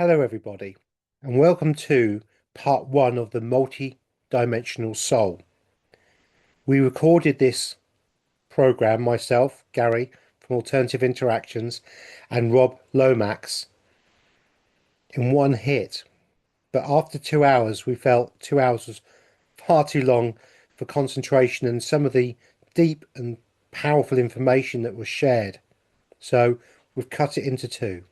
Hello, everybody, and welcome to part one of the multi-dimensional soul. We recorded this program, myself, Gary from Alternative Interactions, and Rob Lomax, in one hit. But after 2 hours, we felt 2 hours was far too long for concentration and some of the deep and powerful information that was shared. So we've cut it into two.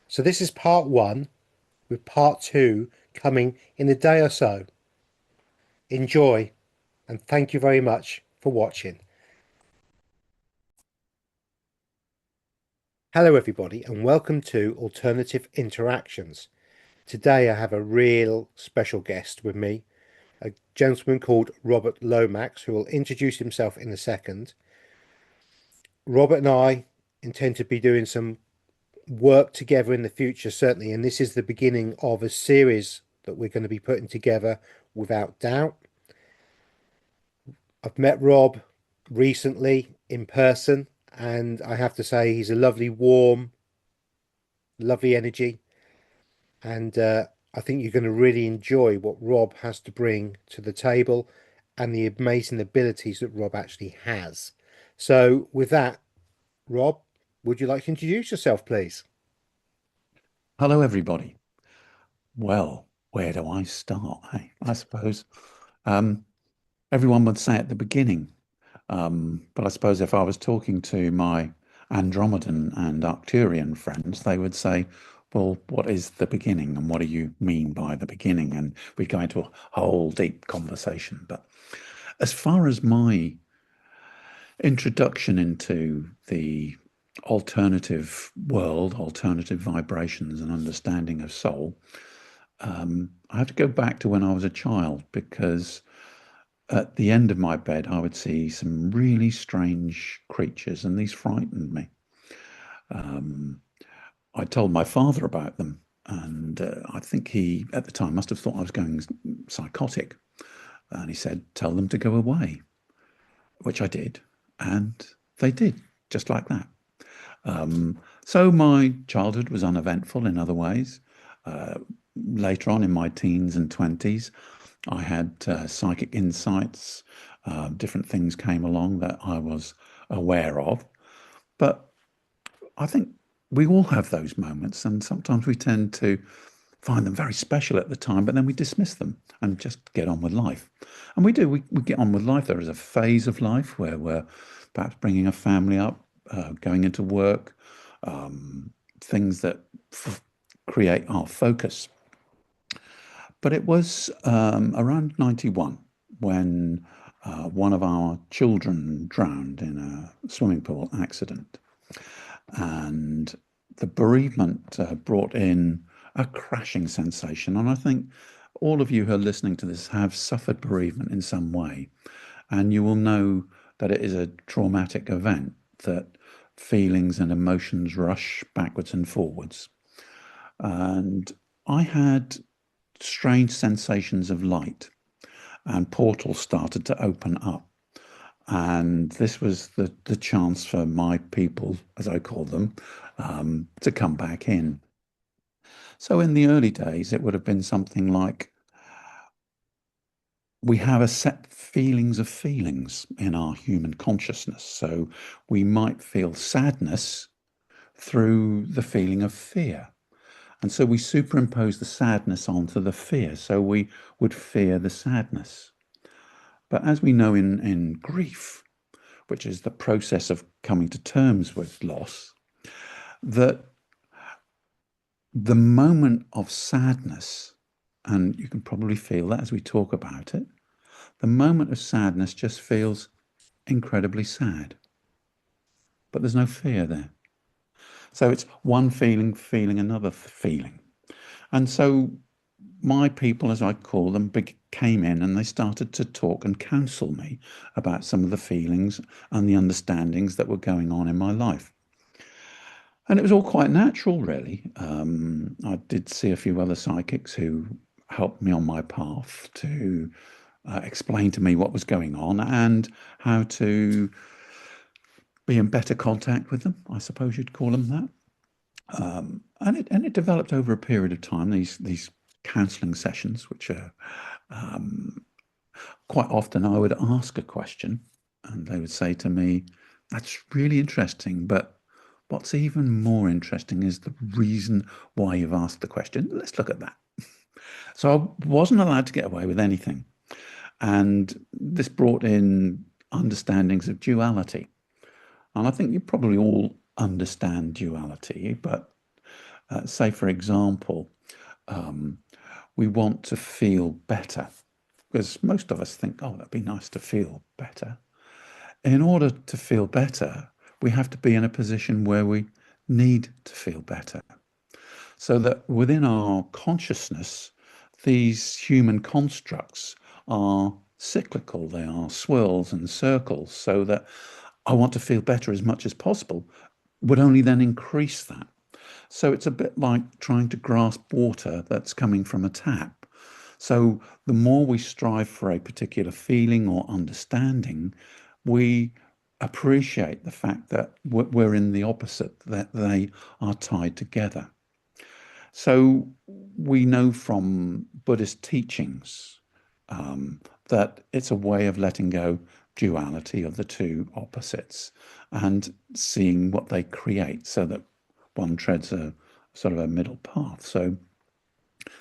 So this is part one, with part two coming in a day or so. Enjoy, and thank you very much for watching. Hello everybody, and welcome to Alternative Interactions. Today I have a real special guest with me, a gentleman called Robert Lomax, who will introduce himself in a second. Robert and I intend to be doing some work together in the future, certainly, and this is the beginning of a series that we're going to be putting together without doubt. I've met Rob recently in person, and I have to say he's a lovely, warm, lovely energy. And I think you're going to really enjoy what Rob has to bring to the table and the amazing abilities that Rob actually has. So, with that, Rob, would you like to introduce yourself, please? Hello, everybody. Well, where do I start? Hey, I suppose um, everyone would say at the beginning, but I suppose if I was talking to my Andromedan and Arcturian friends, they would say, well, what is the beginning and what do you mean by the beginning? And we go into a whole deep conversation. But as far as my introduction into the alternative world, alternative vibrations and understanding of soul, I have to go back to when I was a child because at the end of my bed, I would see some really strange creatures, and these frightened me. Um, I told my father about them, and I think he, at the time, must have thought I was going psychotic. And he said, "Tell them to go away," which I did, and they did, just like that. So my childhood was uneventful in other ways. Uh, Later on in my teens and 20s, I had psychic insights. Different things came along that I was aware of. But I think we all have those moments, and sometimes we tend to find them very special at the time, but then we dismiss them and just get on with life. And we do, we get on with life. There is a phase of life where we're perhaps bringing a family up, going into work, things that create our focus. But it was around 91 when one of our children drowned in a swimming pool accident. And the bereavement brought in a crashing sensation. And I think all of you who are listening to this have suffered bereavement in some way. And you will know that it is a traumatic event, that feelings and emotions rush backwards and forwards. And I had strange sensations of light, and portals started to open up. And this was the chance for my people, as I call them, to come back in. So in the early days, it would have been something like we have a set feelings of feelings in our human consciousness. So we might feel sadness through the feeling of fear. And so we superimpose the sadness onto the fear. So we would fear the sadness. But as we know in grief, which is the process of coming to terms with loss, that the moment of sadness, and you can probably feel that as we talk about it, the moment of sadness just feels incredibly sad. But there's no fear there. So it's one feeling feeling another feeling. And so my people, as I call them, came in and they started to talk and counsel me about some of the feelings and the understandings that were going on in my life. And it was all quite natural, really. I did see a few other psychics who helped me on my path to explain to me what was going on and how to be in better contact with them, I suppose you'd call them that. And it developed over a period of time, these counseling sessions, which are quite often I would ask a question and they would say to me, that's really interesting, but what's even more interesting is the reason why you've asked the question. Let's look at that. So I wasn't allowed to get away with anything. And this brought in understandings of duality. And I think you probably all understand duality, but say, for example, we want to feel better because most of us think, oh, that'd be nice to feel better. In order to feel better, we have to be in a position where we need to feel better. So that within our consciousness, these human constructs are cyclical, they are swirls and circles, so that I want to feel better as much as possible would only then increase that. So it's a bit like trying to grasp water that's coming from a tap. So the more we strive for a particular feeling or understanding, we appreciate the fact that we're in the opposite, that they are tied together. So we know from Buddhist teachings that it's a way of letting go duality of the two opposites and seeing what they create so that one treads a sort of a middle path. So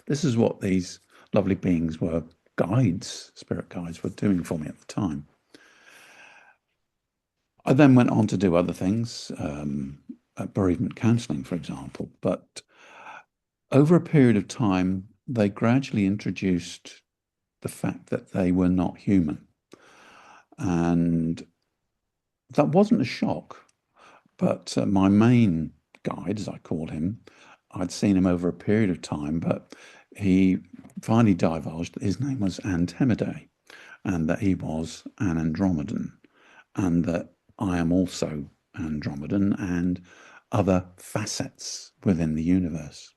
this is what these lovely beings were guides, spirit guides, were doing for me at the time. I then went on to do other things, bereavement counseling, for example, but over a period of time, they gradually introduced the fact that they were not human. And that wasn't a shock, but my main guide, as I called him, I'd seen him over a period of time, but he finally divulged that his name was Andromedan and that he was an Andromedan and that I am also Andromedan and other facets within the universe.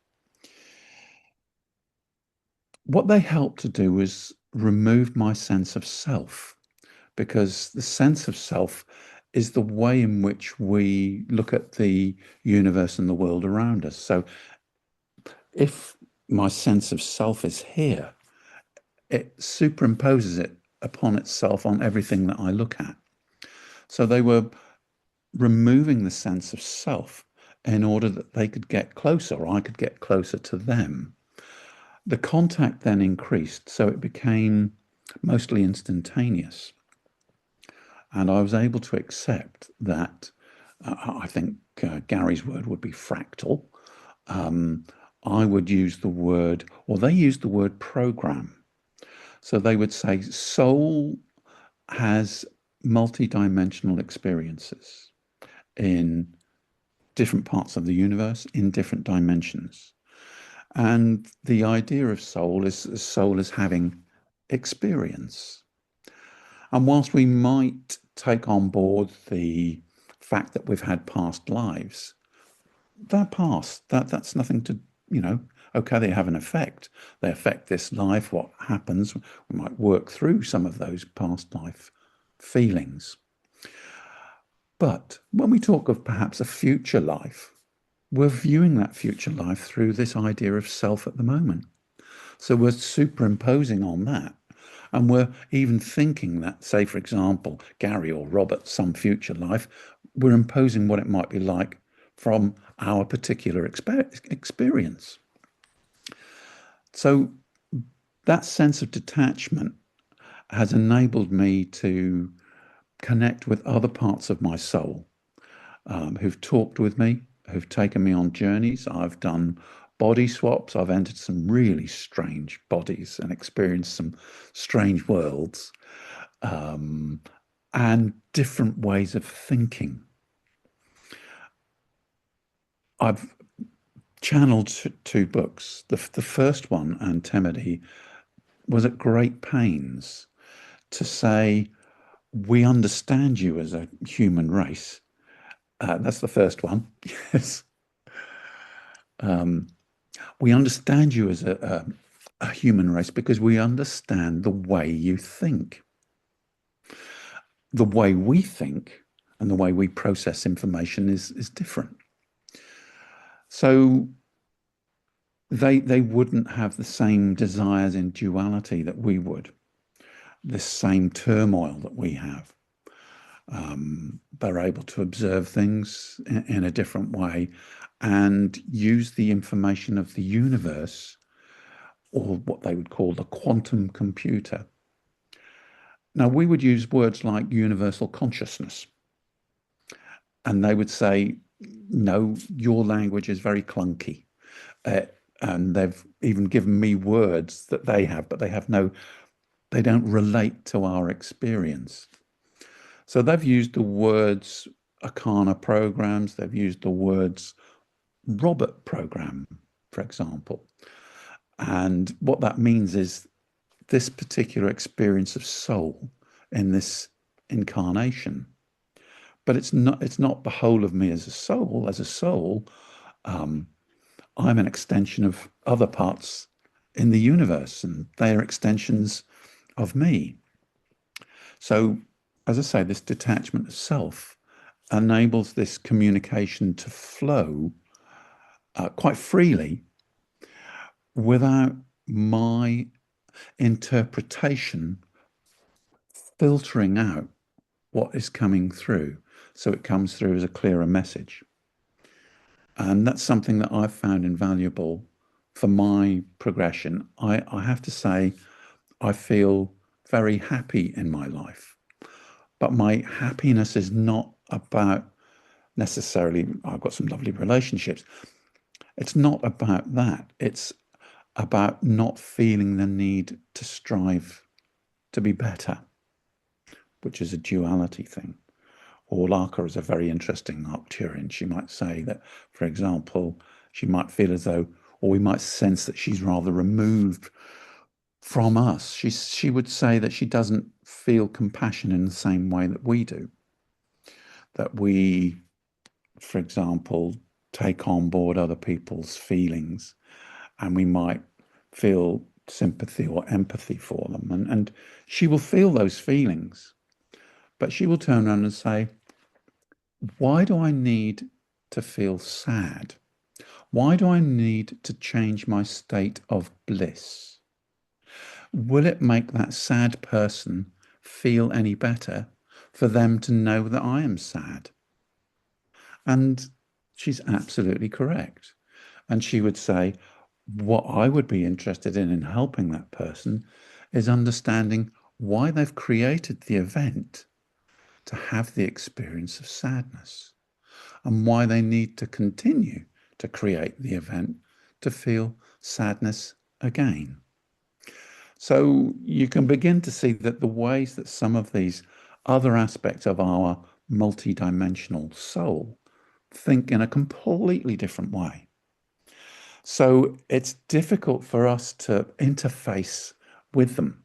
What they helped to do was remove my sense of self, because the sense of self is the way in which we look at the universe and the world around us. So if my sense of self is here, it superimposes it upon itself on everything that I look at. So they were removing the sense of self in order that they could get closer, or I could get closer to them. The contact then increased, so it became mostly instantaneous. And I was able to accept that, I think Gary's word would be fractal. I would use the word, or they used the word program. So they would say soul has multidimensional experiences in different parts of the universe, in different dimensions. And the idea of soul is having experience. And whilst we might take on board the fact that we've had past lives, they're past. That's nothing to, okay, they have an effect. They affect this life, what happens. We might work through some of those past life feelings. But when we talk of perhaps a future life, we're viewing that future life through this idea of self at the moment. So we're superimposing on that. And we're even thinking that, say, for example, Gary or Robert, some future life, we're imposing what it might be like from our particular experience. So that sense of detachment has enabled me to connect with other parts of my soul who've talked with me, who've taken me on journeys. I've done body swaps. I've entered some really strange bodies and experienced some strange worlds and different ways of thinking. I've channeled two books. The first one, Antiquity, was at great pains to say, we understand you as a human race. That's the first one. Yes. We understand you as a human race because we understand the way you think. The way we think and the way we process information is different. So they wouldn't have the same desires in duality that we would, the same turmoil that we have. They're able to observe things in a different way and use the information of the universe, or what they would call the quantum computer. Now, we would use words like universal consciousness, and they would say, no, your language is very clunky. And they've even given me words that they have, but they don't relate to our experience. So they've used the words Arcana programs, they've used the words Robert program, for example. And what that means is this particular experience of soul in this incarnation. But it's not the whole of me as a soul. As a soul, I'm an extension of other parts in the universe, and they are extensions of me. So, as I say, this detachment of self enables this communication to flow quite freely without my interpretation filtering out what is coming through. So it comes through as a clearer message. And that's something that I've found invaluable for my progression. I have to say, I feel very happy in my life. But my happiness is not about necessarily, I've got some lovely relationships. It's not about that. It's about not feeling the need to strive to be better, which is a duality thing. Or Larka is a very interesting Arcturian. She might say that, for example, she might feel as though, or we might sense that she's rather removed from us. She would say that she doesn't feel compassion in the same way that we do. That we, for example, take on board other people's feelings, and we might feel sympathy or empathy for them. And she will feel those feelings, but she will turn around and say, why do I need to feel sad? Why do I need to change my state of bliss? Will it make that sad person feel any better for them to know that I am sad? And she's absolutely correct. And she would say, what I would be interested in helping that person is understanding why they've created the event to have the experience of sadness, and why they need to continue to create the event to feel sadness again. So you can begin to see that the ways that some of these other aspects of our multidimensional soul think in a completely different way. So it's difficult for us to interface with them.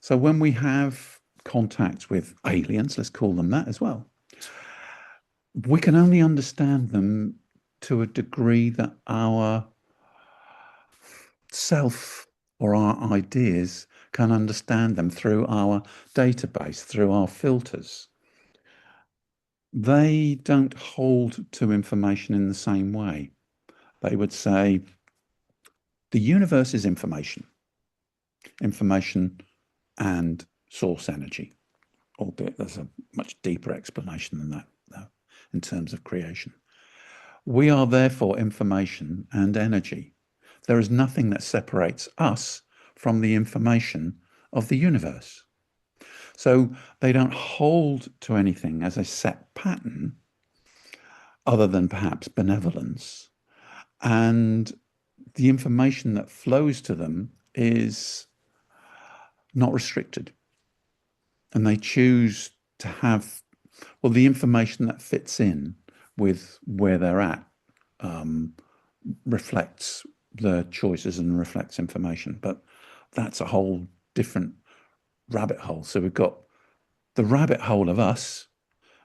So when we have contact with aliens, let's call them that as well, we can only understand them to a degree that our self or our ideas can understand them through our database, through our filters. They don't hold to information in the same way. They would say, the universe is information, information and source energy, albeit there's a much deeper explanation than that, though, in terms of creation. We are therefore information and energy. There is nothing that separates us from the information of the universe. So they don't hold to anything as a set pattern other than perhaps benevolence. And the information that flows to them is not restricted. And they choose to have, well, the information that fits in with where they're at reflects the choices and reflects information. But that's a whole different rabbit hole. So we've got the rabbit hole of us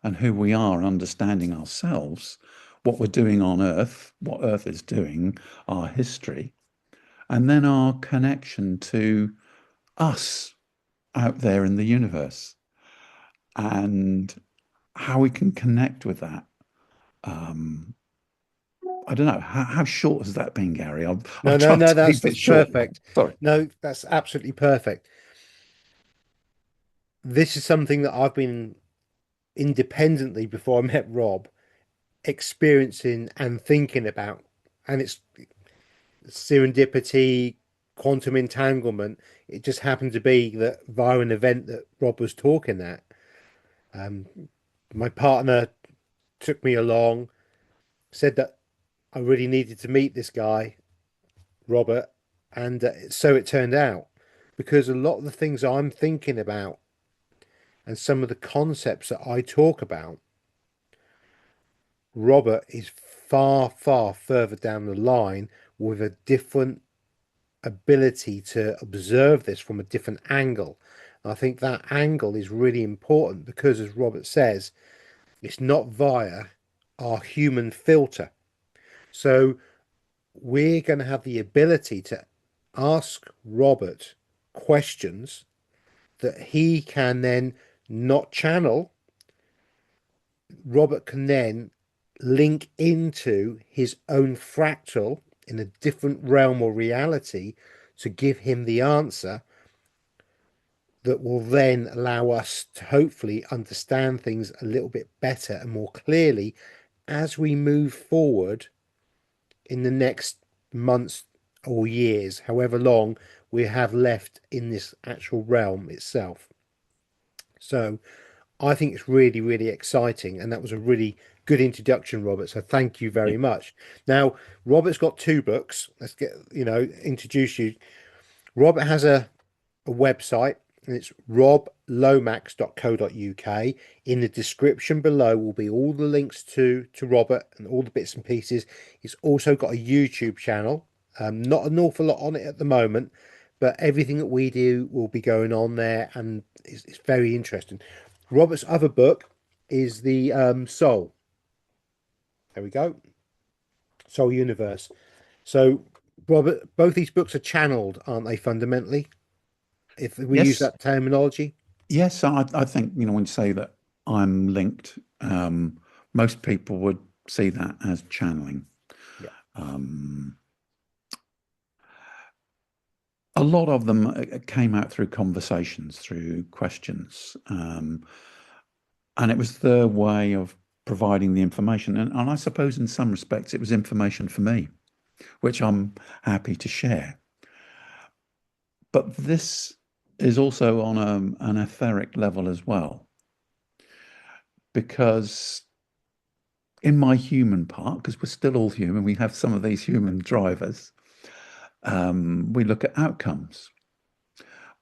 and who we are and understanding ourselves, what we're doing on Earth, what Earth is doing, our history, and then our connection to us out there in the universe and how we can connect with that I don't know. How short has that been, Gary? No, I've no, tried no, to keep it that's short. perfect. Sorry. No, that's absolutely perfect. This is something that I've been independently before I met Rob experiencing and thinking about, and it's serendipity, quantum entanglement. It just happened to be that via an event that Rob was talking at, um, my partner took me along, said that I really needed to meet this guy, Robert, and so it turned out. Because a lot of the things I'm thinking about and some of the concepts that I talk about, Robert is far, far further down the line with a different ability to observe this from a different angle. And I think that angle is really important because, as Robert says, it's not via our human filter. So we're going to have the ability to ask Robert questions that he can then not channel. Robert can then link into his own fractal in a different realm or reality to give him the answer that will then allow us to hopefully understand things a little bit better and more clearly as we move forward in the next months or years, however long we have left in this actual realm itself. So I think it's really, really exciting. And that was a really good introduction, Robert. So thank you Yeah. very much. Now, Robert's got two books. Let's get, introduce you. Robert has a website, and it's roblomax.co.uk. In the description below will be all the links to Robert and all the bits and pieces. He's also got a YouTube channel. Not an awful lot on it at the moment, but everything that we do will be going on there, and it's very interesting. Robert's other book is the Soul. There we go, Soul Universe. So, Robert, both these books are channeled, aren't they? Fundamentally, if we use Yes. that terminology. Yes. I think, when you say that I'm linked, most people would see that as channeling. Yeah. Um, a lot of them came out through conversations, through questions. And it was their way of providing the information. And I suppose in some respects it was information for me, which I'm happy to share. But this is also on an etheric level as well, because in my human part, because we're still all human, we have some of these human drivers. We look at outcomes.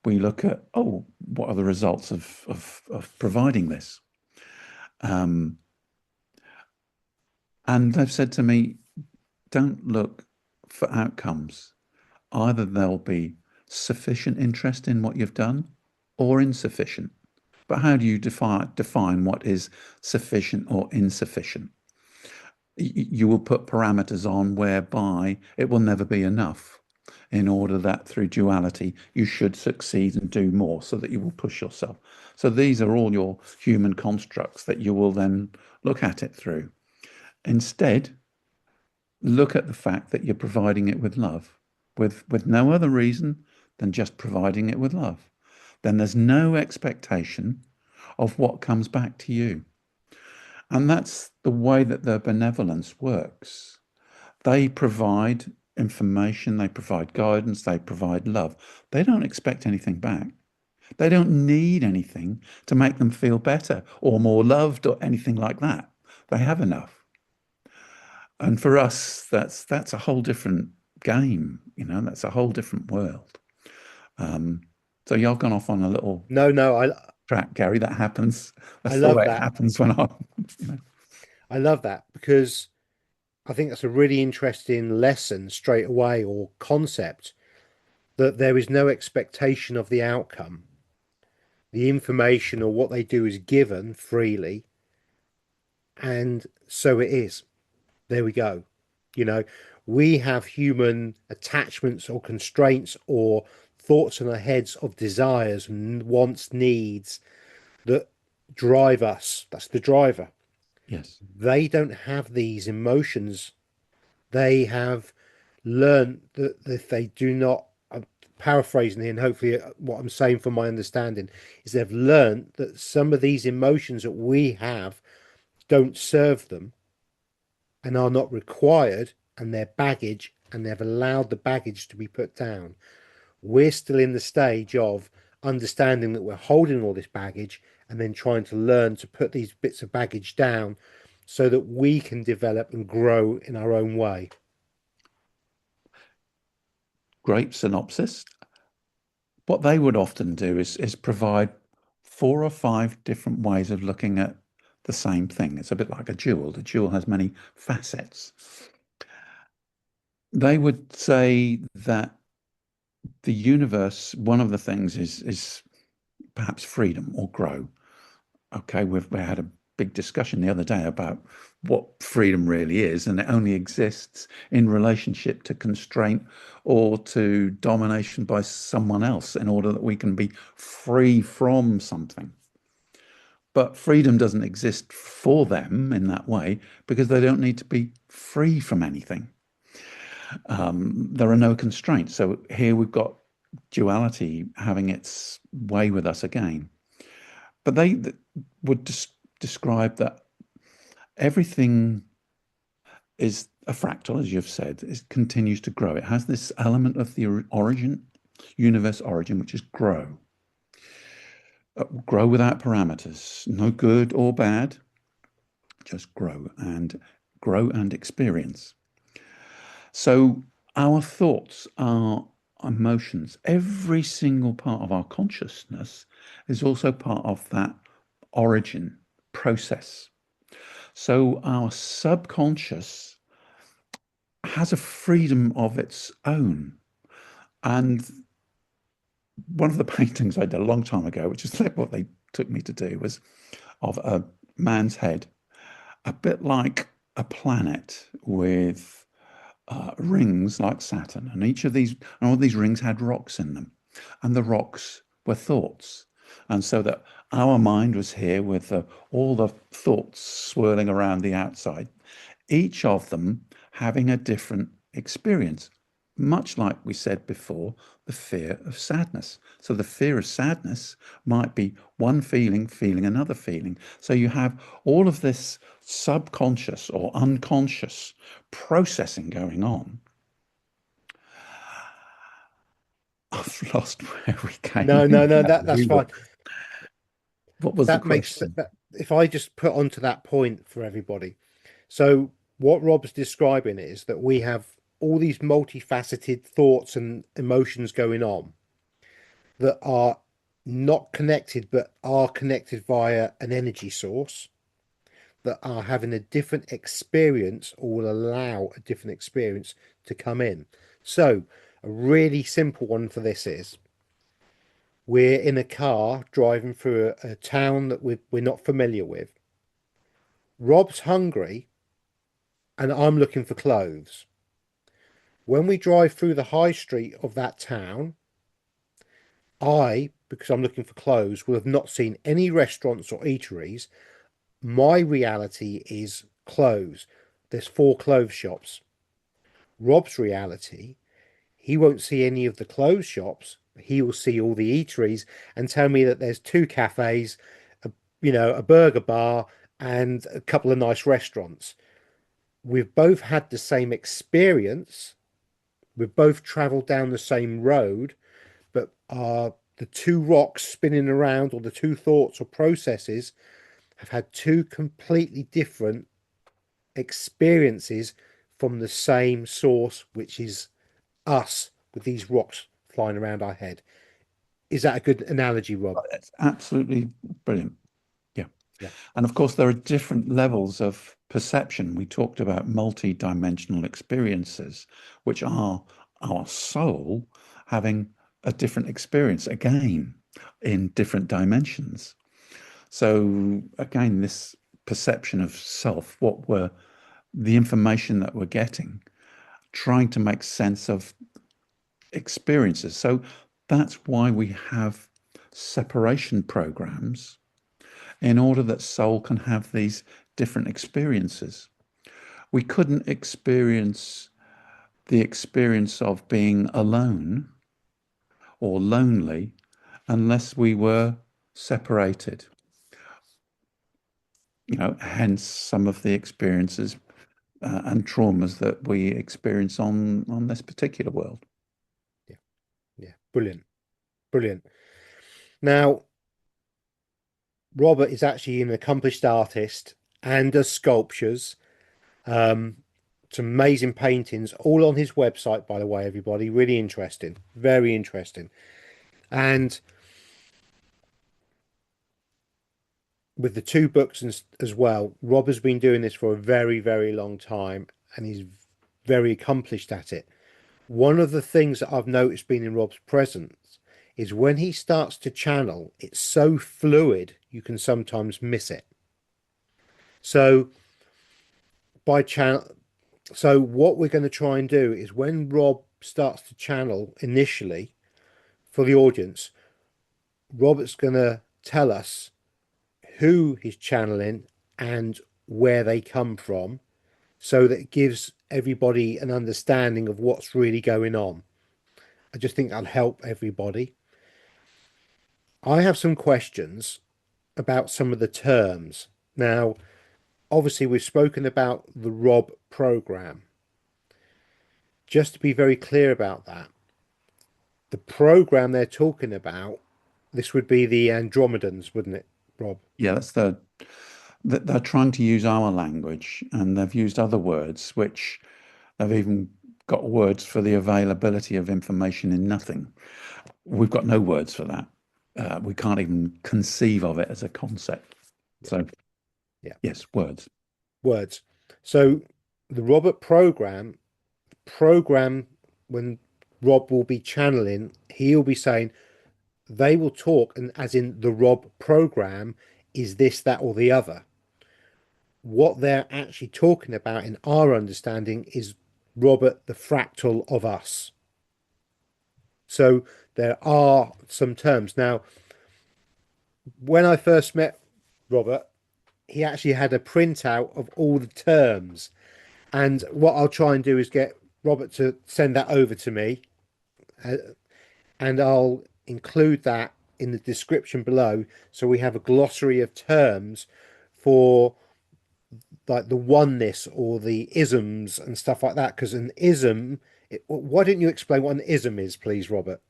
We look at, oh, what are the results of providing this? And they've said to me, don't look for outcomes. Either there'll be sufficient interest in what you've done or insufficient. But how do you define what is sufficient or insufficient? You will put parameters on whereby it will never be enough, in order that through duality you should succeed and do more so that you will push yourself. So these are all your human constructs that you will then look at it through. Instead, look at the fact that you're providing it with love, with no other reason than just providing it with love. Then there's no expectation of what comes back to you. And that's the way that their benevolence works. They provide information, they provide guidance, they provide love. They don't expect anything back. They don't need anything to make them feel better or more loved or anything like that. They have enough. And for us, that's a whole different game, that's a whole different world. So you're gone off on a little No, no, track, Gary. That happens. I That's the love way it that. happens when I'm. I love that because I think that's a really interesting lesson straight away or concept that there is no expectation of the outcome. The information or what they do is given freely, and so it is. There we go. You know, we have human attachments or constraints or thoughts in our heads of desires and wants, needs that drive us. That's the driver. Yes. They don't have these emotions They have learned that if they do not, I'm paraphrasing here, and hopefully what I'm saying from my understanding is they've learned that some of these emotions that we have don't serve them and are not required, and they're baggage, and they've allowed the baggage to be put down. We're still in the stage of understanding that we're holding all this baggage and then trying to learn to put these bits of baggage down so that we can develop and grow in our own way. Great synopsis. What they would often do is provide 4 or 5 different ways of looking at the same thing. It's a bit like a jewel. The jewel has many facets. They would say that the universe, one of the things is perhaps freedom or grow. Okay, we had a big discussion the other day about what freedom really is, and it only exists in relationship to constraint or to domination by someone else in order that we can be free from something. But freedom doesn't exist for them in that way because they don't need to be free from anything. There are no constraints. So here we've got duality having its way with us again. But they would describe that everything is a fractal, as you've said. It continues to grow. It has this element of the origin, universe origin, which is grow. Grow without parameters, no good or bad, just grow and experience. So our thoughts, our emotions, every single part of our consciousness is also part of that origin process. So our subconscious has a freedom of its own. And one of the paintings I did a long time ago, which is what they took me to do, was of a man's head, a bit like a planet with rings like Saturn. And all these rings had rocks in them. And the rocks were thoughts. And so that our mind was here with all the thoughts swirling around the outside, each of them having a different experience, much like we said before, the fear of sadness. So the fear of sadness might be one feeling, feeling another feeling. So you have all of this subconscious or unconscious processing going on. I've lost where we came. No, that's fine. What was the That makes question? that if I just put onto that point for everybody. So what Rob's describing is that we have all these multifaceted thoughts and emotions going on that are not connected but are connected via an energy source that are having a different experience or will allow a different experience to come in. So a really simple one for this is we're in a car driving through a town that we're not familiar with. Rob's hungry and I'm looking for clothes. When we drive through the high street of that town, because I'm looking for clothes, will have not seen any restaurants or eateries. My reality is clothes. There's 4 clothes shops. Rob's reality, he won't see any of the clothes shops. He will see all the eateries and tell me that there's 2 cafes, a burger bar, and a couple of nice restaurants. We've both had the same experience. We've both traveled down the same road, but the 2 rocks spinning around, or the 2 thoughts or processes, have had 2 completely different experiences from the same source, which is us with these rocks flying around our head. Is that a good analogy, Rob? That's absolutely brilliant. Yeah. Yeah. And of course, there are different levels of perception. We talked about multi-dimensional experiences, which are our soul having a different experience again in different dimensions. So again, this perception of self, what were the information that we're getting, trying to make sense of experiences. So that's why we have separation programs in order that soul can have these different experiences. We couldn't experience the experience of being alone or lonely unless we were separated. Hence some of the experiences and traumas that we experience on this particular world. Yeah, yeah, brilliant, brilliant. Now, Robert is actually an accomplished artist and does sculptures. Um, some amazing paintings, all on his website, by the way, everybody. Really interesting, very interesting. And with the two books as well, Rob has been doing this for a very, very long time, and he's very accomplished at it. One of the things that I've noticed being in Rob's presence is when he starts to channel, it's so fluid you can sometimes miss it. So by channel, so what we're going to try and do is when Rob starts to channel initially for the audience, Robert's going to tell us who he's channeling and where they come from, so that it gives everybody an understanding of what's really going on. I just think that'll help everybody. I have some questions about some of the terms. Now, obviously, we've spoken about the Rob program. Just to be very clear about that, the program they're talking about, this would be the Andromedans, wouldn't it, Rob? Yeah, they're trying to use our language, and they've used other words, which they've even got words for the availability of information in nothing. We've got no words for that. We can't even conceive of it as a concept. Yeah. So, Yeah. yes, words. Words. So the Robert program, when Rob will be channeling, he'll be saying they will talk, and as in the Rob program is this, that, or the other. What they're actually talking about in our understanding is Robert, the fractal of us. So there are some terms. Now, when I first met Robert, he actually had a printout of all the terms. And what I'll try and do is get Robert to send that over to me. Uh, and I'll include that in the description below. So we have a glossary of terms for like the oneness or the isms and stuff like that. Because an ism, why didn't you explain what an ism is, please, Robert?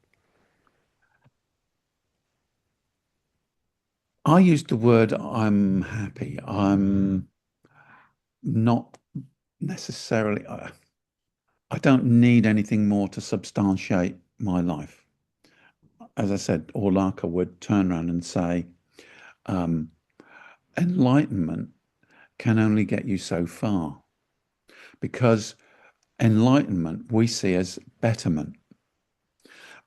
I used the word I'm happy. I'm not necessarily, I don't need anything more to substantiate my life. As I said, Orlaka would turn around and say, um, enlightenment can only get you so far, because enlightenment we see as betterment.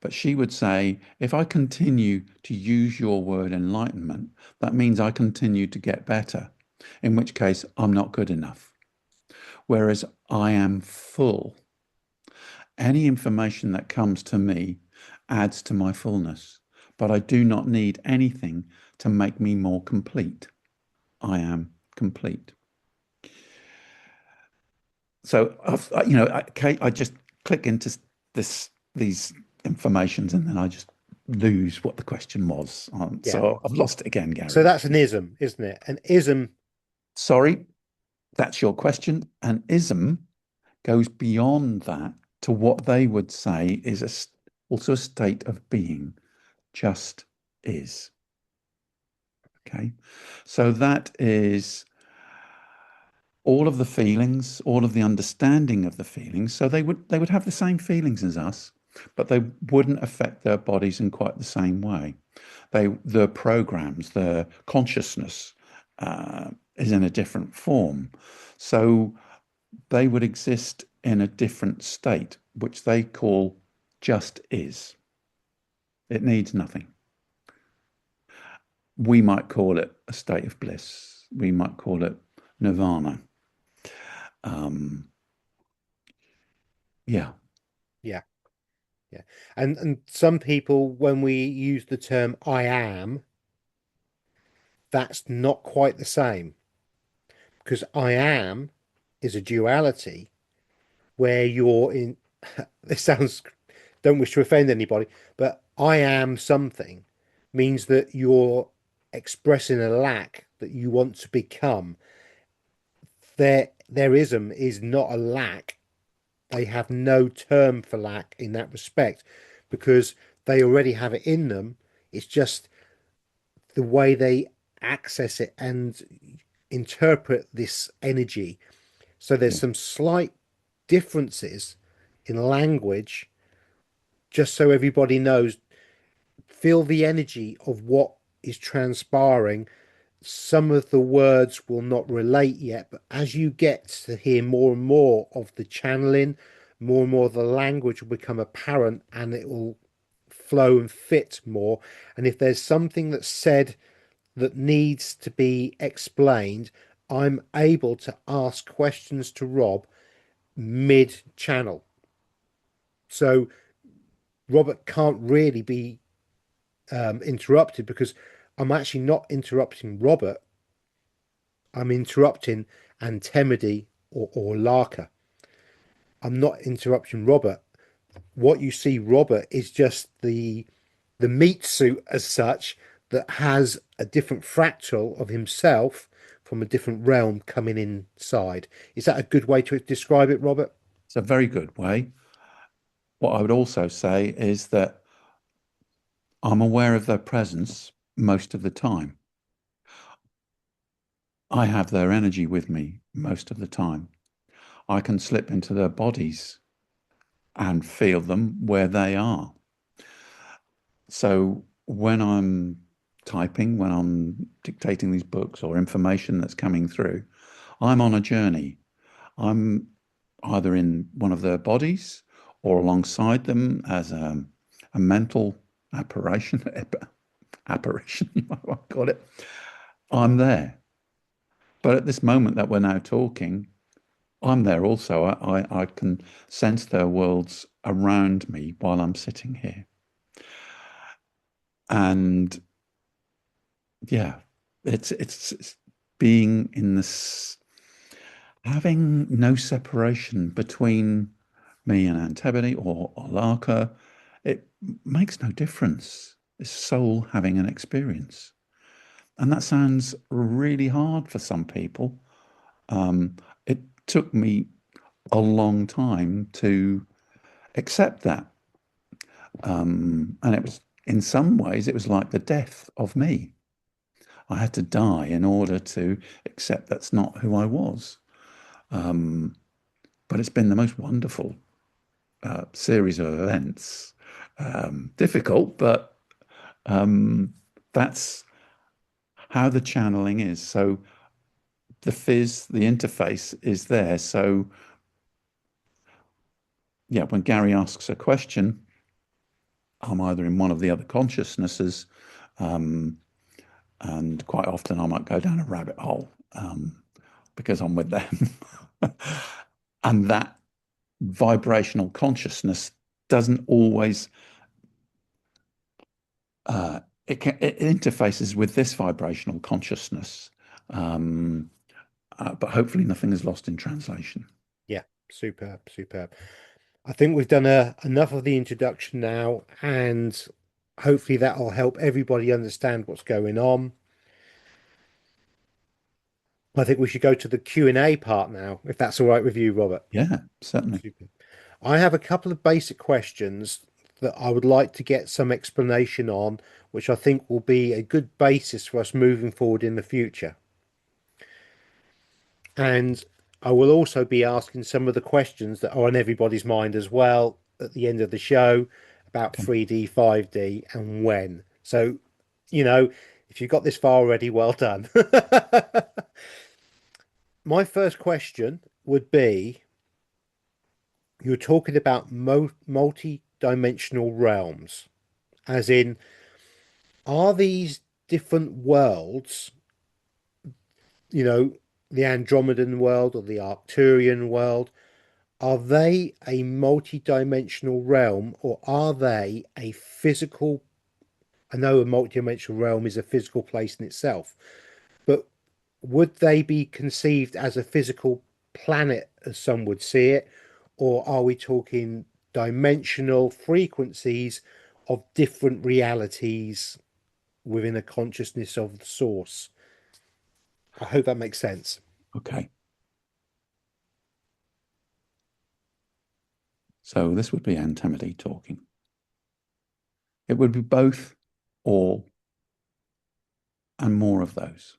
But she would say, if I continue to use your word enlightenment, that means I continue to get better, in which case I'm not good enough. Whereas I am full. Any information that comes to me adds to my fullness, but I do not need anything to make me more complete. I am complete. So, I just click into these informations, and then I just lose what the question was. Yeah. So I've lost it again, So Gary. that's an ism, isn't it? An ism. Sorry, that's your question. An ism goes beyond that to what they would say is also a state of being, just is. Okay, so that is all of the feelings, all of the understanding of the feelings. So they would have the same feelings as us, but they wouldn't affect their bodies in quite the same way. The programs, the consciousness is in a different form. So they would exist in a different state, which they call just is. It needs nothing. We might call it a state of bliss. We might call it nirvana. Um, yeah. Yeah. Yeah. And some people, when we use the term I am, that's not quite the same, because I am is a duality where you're in, this sounds, don't wish to offend anybody, but I am something means that you're expressing a lack that you want to become. Their ism is not a lack. They have no term for lack in that respect because they already have it in them. It's just the way they access it and interpret this energy. So there's Yeah. some slight differences in language, just so everybody knows. Feel the energy of what is transpiring. Some of the words will not relate yet, but as you get to hear more and more of the channeling, more and more of the language will become apparent and it will flow and fit more. And if there's something that's said that needs to be explained, I'm able to ask questions to Rob mid channel. So Robert can't really be interrupted because I'm actually not interrupting Robert. I'm interrupting Antemedy or Larka. I'm not interrupting Robert. What you see, Robert, is just the meat suit as such that has a different fractal of himself from a different realm coming inside. Is that a good way to describe it, Robert? It's a very good way. What I would also say is that I'm aware of their presence most of the time. I have their energy with me most of the time. I can slip into their bodies and feel them where they are. So when I'm typing, when I'm dictating these books or information that's coming through, I'm on a journey. I'm either in one of their bodies or alongside them as a mental apparition, apparition, you might call it. I'm there. But at this moment that we're now talking, I'm there also. I can sense their worlds around me while I'm sitting here. And yeah, it's being in this, having no separation between me and Antebony or Larka. It makes no difference. It's soul having an experience. And that sounds really hard for some people. It took me a long time to accept that. And it was, in some ways, it was like the death of me. I had to die in order to accept that's not who I was. Um, but it's been the most wonderful series of events. Difficult, but that's how the channeling is. So the fizz, the interface is there. So yeah, when Gary asks a question, I'm either in one of the other consciousnesses, um, and quite often I might go down a rabbit hole because I'm with them. And that vibrational consciousness doesn't always it interfaces with this vibrational consciousness, but hopefully nothing is lost in translation. Yeah, superb, superb. I think we've done enough of the introduction now, and hopefully that'll help everybody understand what's going on. I think we should go to the Q&A part now, if that's all right with you, Robert. Yeah, certainly. Super. I have a couple of basic questions that I would like to get some explanation on, which I think will be a good basis for us moving forward in the future. And I will also be asking some of the questions that are on everybody's mind as well at the end of the show about Okay. 3D, 5D, and when. So, you know, if you've got this far already, well done. My first question would be, you're talking about multi-dimensional realms, as in, are these different worlds, you know, the Andromedan world or the Arcturian world, are they a multi-dimensional realm or are they a physical? I know a multi-dimensional realm is a physical place in itself, but would they be conceived as a physical planet, as some would see it, or are we talking dimensional frequencies of different realities within a consciousness of the source? I hope that makes sense. Okay. So this would be antimatter talking. It would be both, all, and more of those.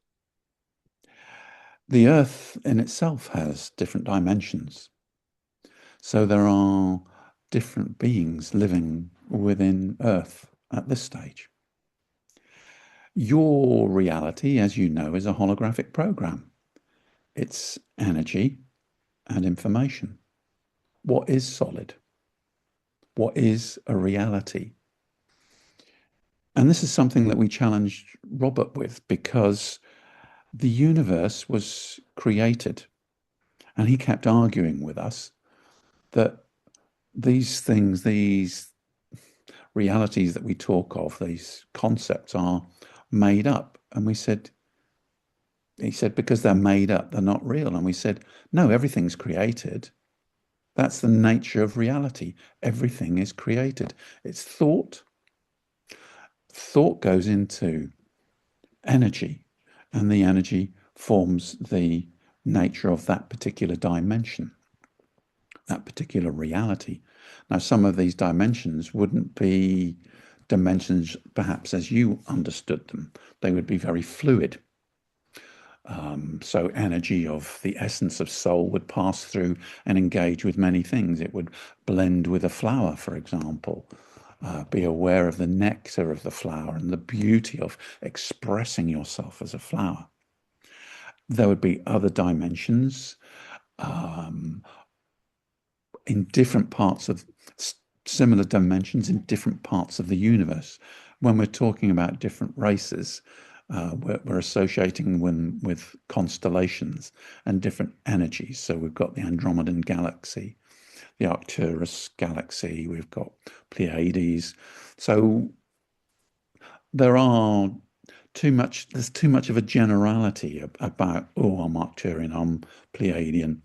The Earth in itself has different dimensions. So there are different beings living within Earth at this stage. Your reality, as you know, is a holographic program. It's energy and information. What is solid? What is a reality? And this is something that we challenged Robert with, because the universe was created, and he kept arguing with us that these things, these realities that we talk of, these concepts, are made up. And he said, because they're made up, they're not real. And we said, no, everything's created. That's the nature of reality. Everything is created. It's thought. Thought goes into energy, and the energy forms the nature of that particular dimension, that particular reality. Now, some of these dimensions wouldn't be dimensions perhaps as you understood them. They would be very fluid. So energy of the essence of soul would pass through and engage with many things. It would blend with a flower, for example. Be aware of the nectar of the flower and the beauty of expressing yourself as a flower. There would be other dimensions in different parts of similar dimensions in different parts of the universe. When we're talking about different races, we're associating with constellations and different energies. So we've got the Andromedan galaxy, the Arcturus galaxy, we've got Pleiades. So there's too much of a generality about, oh, I'm Arcturian, I'm Pleiadian.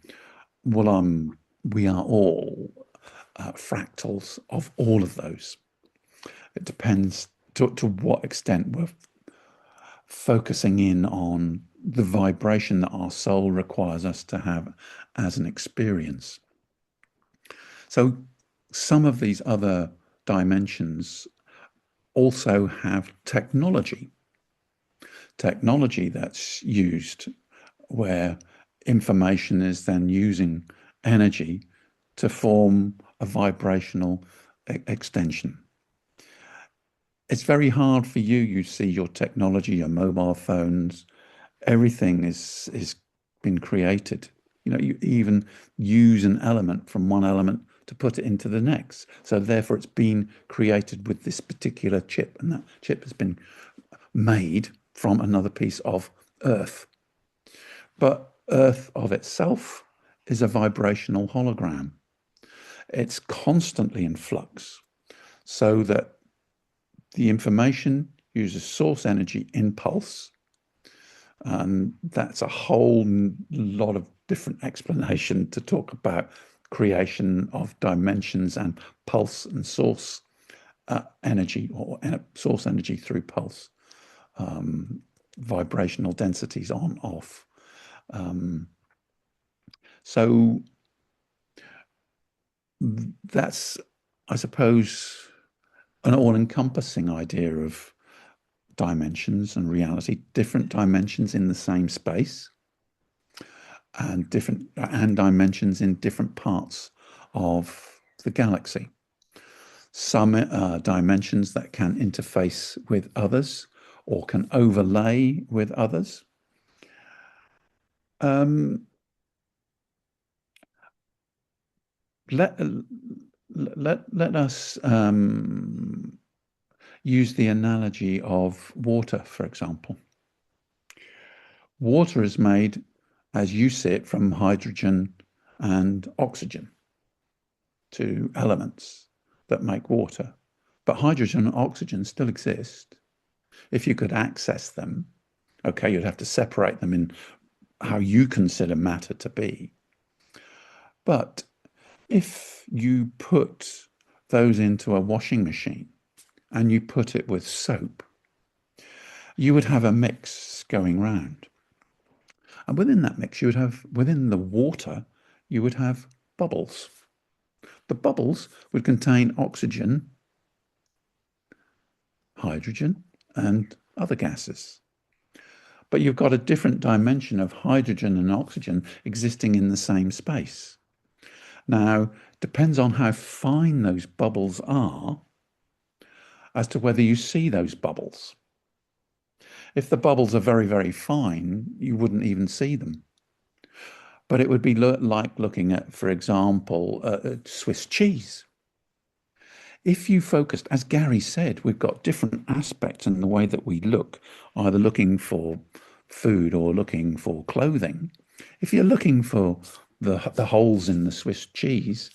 Well, we are all fractals of all of those. It depends to what extent we're focusing in on the vibration that our soul requires us to have as an experience. So some of these other dimensions also have technology that's used, where information is then using energy to form a vibrational extension. It's very hard for you. You see your technology, your mobile phones, everything is been created. You know, you even use an element from one element to put it into the next. So therefore it's been created with this particular chip, and that chip has been made from another piece of Earth. But Earth of itself is a vibrational hologram. It's constantly in flux, so that the information uses source energy impulse. And that's a whole lot of different explanation to talk about creation of dimensions and pulse and source energy, or source energy through pulse, vibrational densities on, off. So that's, I suppose, an all-encompassing idea of dimensions and reality, different dimensions in the same space, and dimensions in different parts of the galaxy. Some dimensions that can interface with others or can overlay with others. Let us use the analogy of water, for example. Water is made, as you see it, from hydrogen and oxygen, two elements that make water. But hydrogen and oxygen still exist. If you could access them, okay, you'd have to separate them in how you consider matter to be. But if you put those into a washing machine and you put it with soap, you would have a mix going round. And within that mix, you would have, within the water, you would have bubbles. The bubbles would contain oxygen, hydrogen, and other gases. But you've got a different dimension of hydrogen and oxygen existing in the same space. Now, depends on how fine those bubbles are as to whether you see those bubbles. If the bubbles are very, very fine, you wouldn't even see them. But it would be like looking at, for example, Swiss cheese. If you focused, as Gary said, we've got different aspects in the way that we look, either looking for food or looking for clothing. If you're looking for the holes in the Swiss cheese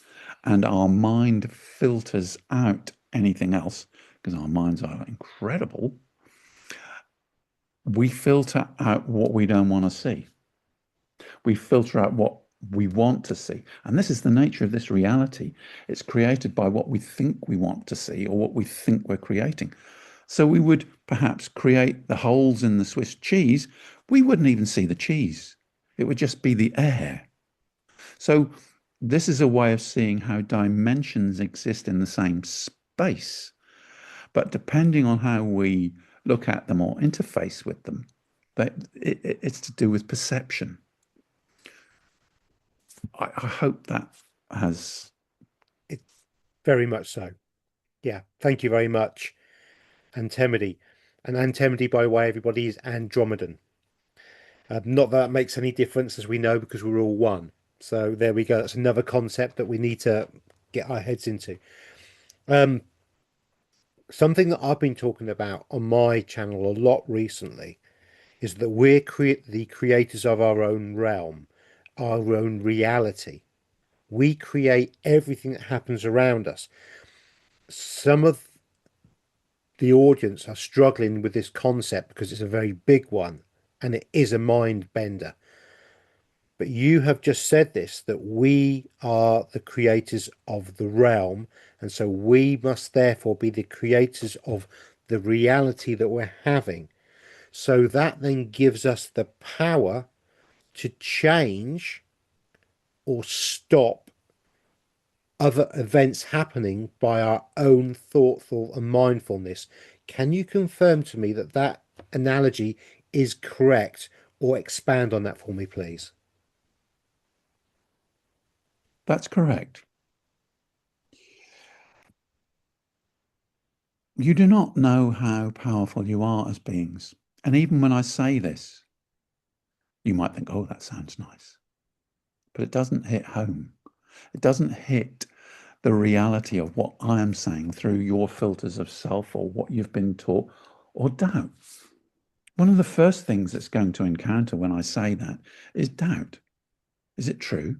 and our mind filters out anything else, because our minds are incredible, we filter out what we don't want to see. We filter out what we want to see. And this is the nature of this reality. It's created by what we think we want to see or what we think we're creating. So we would perhaps create the holes in the Swiss cheese. We wouldn't even see the cheese. It would just be the air. So this is a way of seeing how dimensions exist in the same space. But depending on how we look at them or interface with them, it's to do with perception. I hope that has... It's very much so. Yeah, thank you very much, Antemedy. And Antemedy, by the way, everybody, is Andromedan. Not that makes any difference, as we know, because we're all one. So there we go. That's another concept that we need to get our heads into. Something that I've been talking about on my channel a lot recently is that we're the creators of our own realm, our own reality. We create everything that happens around us. Some of the audience are struggling with this concept because it's a very big one and it is a mind bender. But you have just said this, that we are the creators of the realm, and so we must therefore be the creators of the reality that we're having. So that then gives us the power to change or stop other events happening by our own thoughtful and mindfulness. Can you confirm to me that that analogy is correct, or expand on that for me, please? That's correct. You do not know how powerful you are as beings. And even when I say this, you might think, oh, that sounds nice. But it doesn't hit home. It doesn't hit the reality of what I am saying through your filters of self or what you've been taught or doubt. One of the first things that's going to encounter when I say that is doubt. Is it true?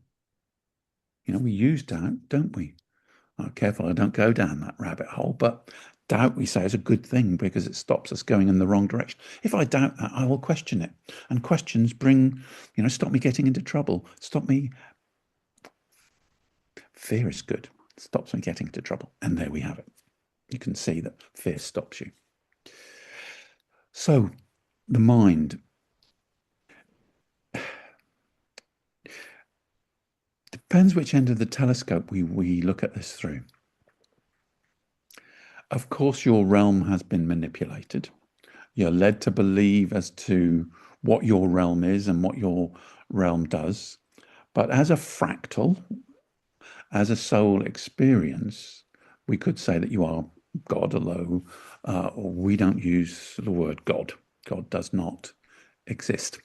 You know, we use doubt, don't we? Oh, careful, I don't go down that rabbit hole, but doubt, we say, is a good thing because it stops us going in the wrong direction. If I doubt that, I will question it. And questions bring, stop me getting into trouble. Stop me. Fear is good. It stops me getting into trouble. And there we have it. You can see that fear stops you. So the mind. Depends which end of the telescope we look at this through. Of course, your realm has been manipulated. You're led to believe as to what your realm is and what your realm does. But as a fractal, as a soul experience, we could say that you are God, although we don't use the word God. God does not exist.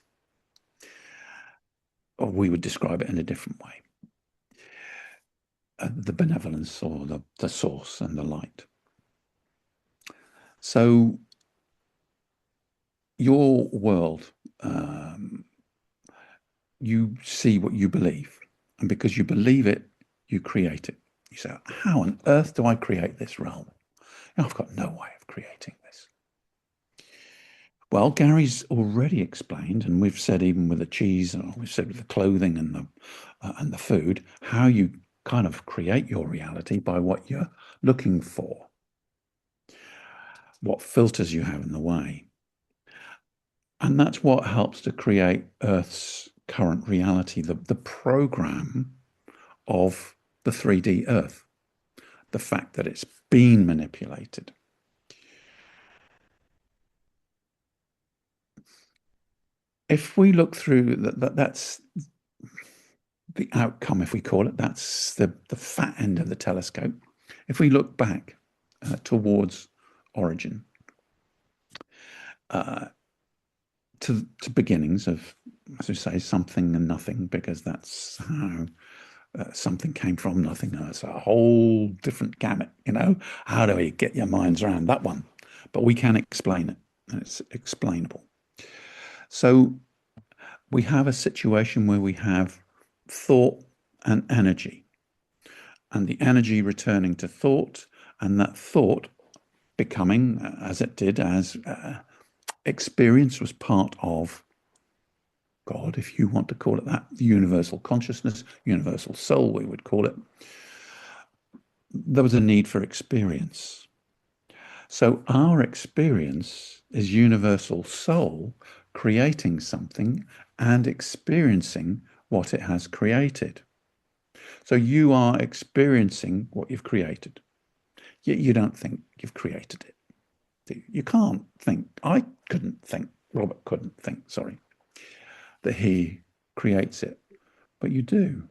Or we would describe it in a different way. The benevolence or the source and the light. So your world, you see what you believe. And because you believe it, you create it. You say, how on earth do I create this realm? I've got no way of creating this. Well, Gary's already explained, and we've said even with the cheese, or we've said with the clothing and the food, how you kind of create your reality by what you're looking for, what filters you have in the way. And that's what helps to create Earth's current reality, the program of the 3D Earth, the fact that it's been manipulated. If we look through that's the outcome, if we call it, that's the fat end of the telescope. If we look back towards origin, to beginnings of, as we say, something and nothing, because that's how something came from nothing. It's a whole different gamut, How do we get your minds around that one? But we can explain it, and it's explainable. So we have a situation where we have thought and energy, and the energy returning to thought, and that thought becoming, as it did, as experience was part of God, if you want to call it that, the universal consciousness, universal soul, we would call it. There was a need for experience. So our experience is universal soul creating something and experiencing what it has created. So you are experiencing what you've created. Yet you don't think you've created it. You can't think. I couldn't think. Robert couldn't think, sorry, that he creates it. But you do.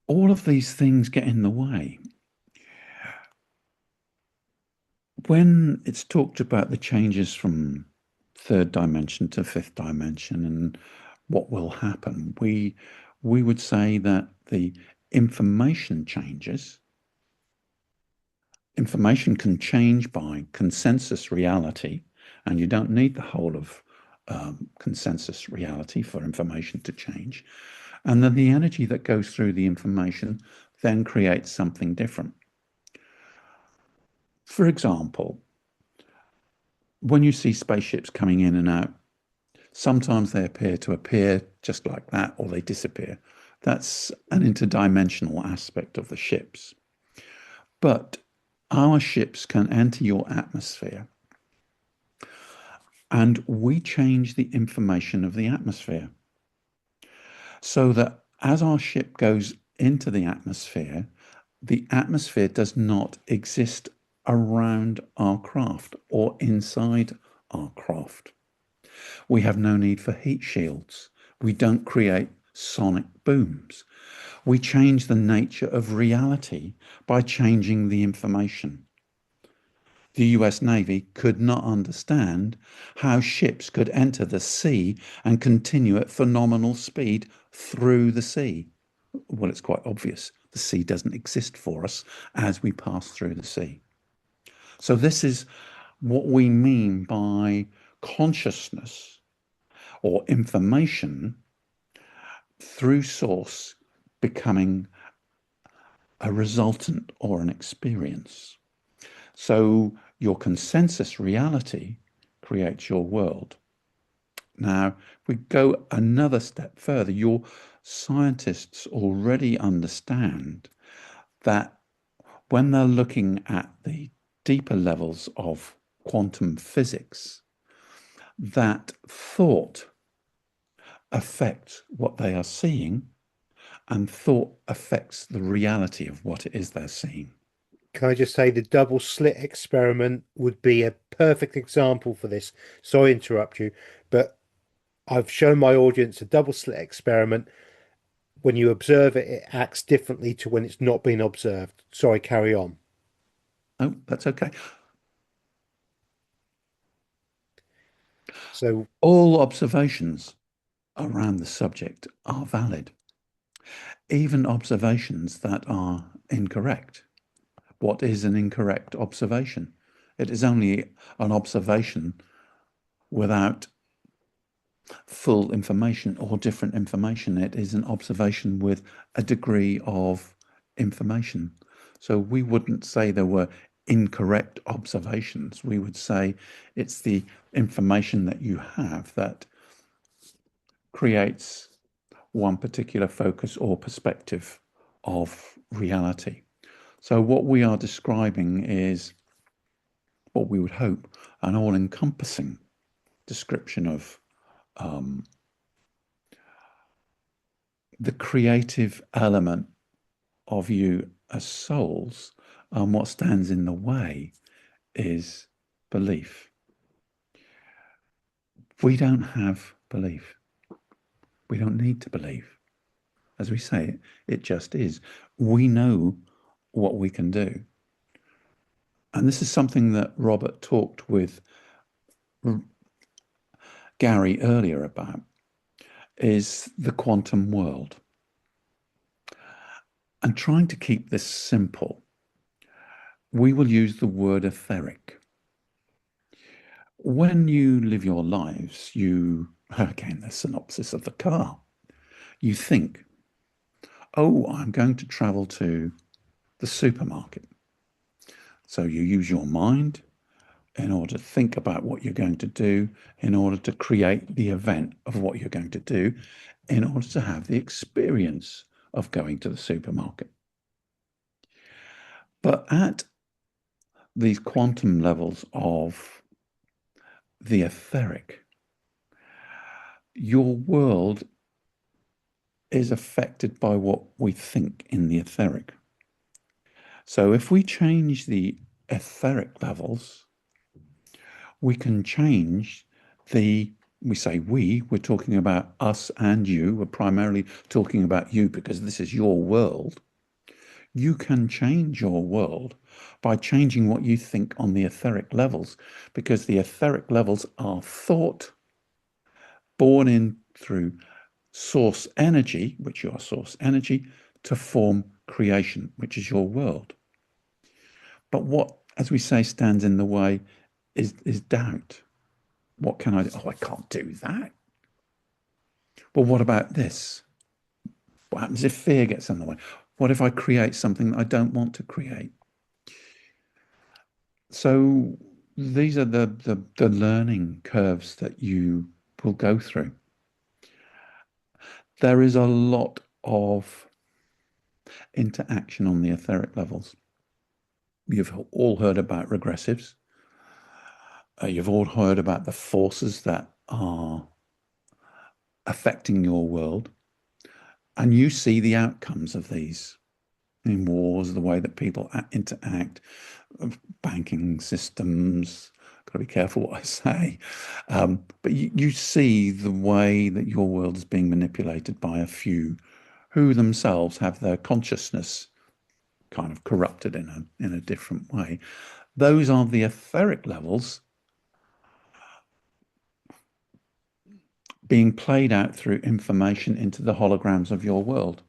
All of these things get in the way. When it's talked about the changes from third dimension to fifth dimension and what will happen, we would say that the information changes. Information can change by consensus reality, and you don't need the whole of consensus reality for information to change. And then the energy that goes through the information then creates something different. For example, when you see spaceships coming in and out, sometimes they appear just like that, or they disappear. That's an interdimensional aspect of the ships. But our ships can enter your atmosphere, and we change the information of the atmosphere. So that as our ship goes into the atmosphere does not exist around our craft or inside our craft. We have no need for heat shields. We don't create sonic booms. We change the nature of reality by changing the information. The US Navy could not understand how ships could enter the sea and continue at phenomenal speed through the sea. Well, it's quite obvious. The sea doesn't exist for us as we pass through the sea. So this is what we mean by consciousness or information through source becoming a resultant or an experience. So your consensus reality creates your world. Now, if we go another step further, your scientists already understand that when they're looking at the deeper levels of quantum physics, that thought affects what they are seeing, and thought affects the reality of what it is they're seeing. Can I just say the double slit experiment would be a perfect example for this? Sorry to interrupt you, but I've shown my audience a double slit experiment. When you observe it, it acts differently to when it's not been observed. Sorry, carry on. Oh, that's okay. So All observations around the subject are valid, even observations that are incorrect. What is an incorrect observation? It is only an observation without full information or different information. It is an observation with a degree of information. So we wouldn't say there were incorrect observations. We would say it's the information that you have that creates one particular focus or perspective of reality. So what we are describing is what we would hope an all-encompassing description of the creative element of you as souls, and what stands in the way is belief. We don't have belief. We don't need to believe. As we say, it just is. We know what we can do. And this is something that Robert talked with Gary earlier about, is the quantum world. And trying to keep this simple, we will use the word etheric. When you live your lives, again, the synopsis of the car, you think, oh, I'm going to travel to the supermarket. So you use your mind in order to think about what you're going to do, in order to create the event of what you're going to do, in order to have the experience of going to the supermarket. But at these quantum levels of the etheric, your world is affected by what we think in the etheric. So if we change the etheric levels, we can change we say we're talking about us and you. We're primarily talking about you because this is your world. You can change your world by changing what you think on the etheric levels, because the etheric levels are thought born in through source energy, which you are source energy, to form creation, which is your world. But what, as we say, stands in the way is doubt. What can I do? Oh, I can't do that. Well, what about this? What happens if fear gets in the way? What if I create something that I don't want to create? So these are the learning curves that you will go through. There is a lot of interaction on the etheric levels. You've all heard about regressives. You've all heard about the forces that are affecting your world. And you see the outcomes of these in wars, the way that people interact, banking systems. Got to be careful what I say. But you see the way that your world is being manipulated by a few who themselves have their consciousness kind of corrupted in a different way. Those are the etheric levels being played out through information into the holograms of your world.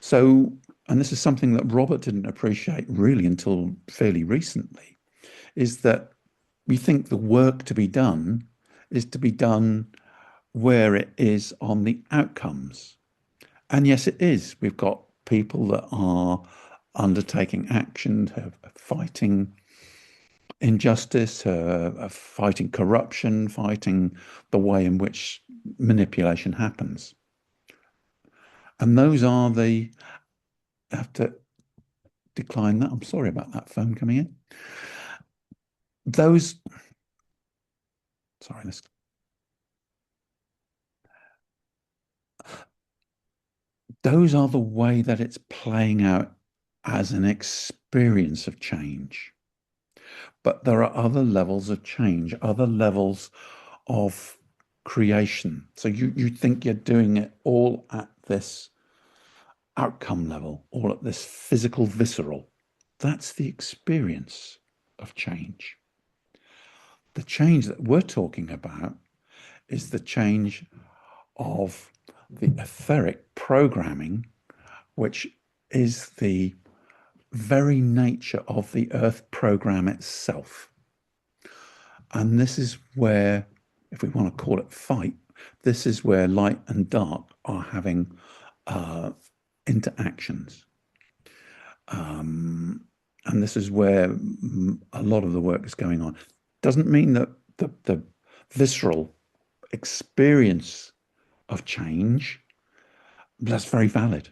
So, and this is something that Robert didn't appreciate really until fairly recently, is that we think the work to be done is to be done where it is on the outcomes. And yes, it is. We've got people that are undertaking action, fighting injustice, fighting corruption, fighting the way in which manipulation happens. And those are I have to decline that. I'm sorry about that phone coming in. Those are the way that it's playing out as an experience of change. But there are other levels of change, other levels of creation. So you think you're doing it all at this outcome level, all at this physical, visceral. That's the experience of change. The change that we're talking about is the change of the etheric programming, which is the very nature of the Earth program itself. And this is where, if we want to call it fight, this is where light and dark are having interactions. and this is where a lot of the work is going on, doesn't mean that the visceral experience of change, that's very valid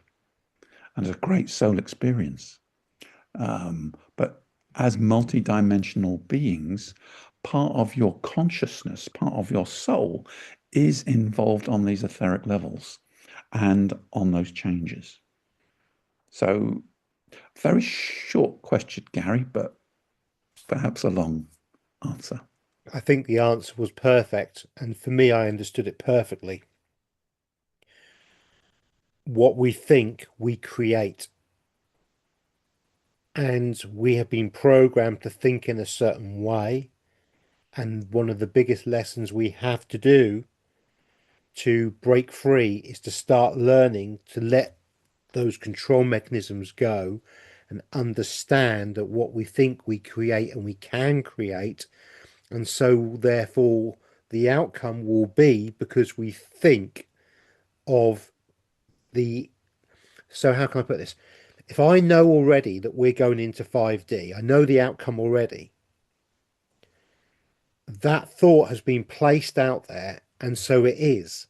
and it's a great soul experience. But as multidimensional beings, part of your consciousness, part of your soul is involved on these etheric levels and on those changes. So, very short question, Gary, but perhaps a long answer. I think the answer was perfect, and for me, I understood it perfectly. What we think, we create. And we have been programmed to think in a certain way. And one of the biggest lessons we have to do to break free is to start learning to let those control mechanisms go and understand that what we think we create and we can create. And so, therefore, the outcome will be because we think of the. So, how can I put this? If I know already that we're going into 5D, I know the outcome already. That thought has been placed out there, and so it is.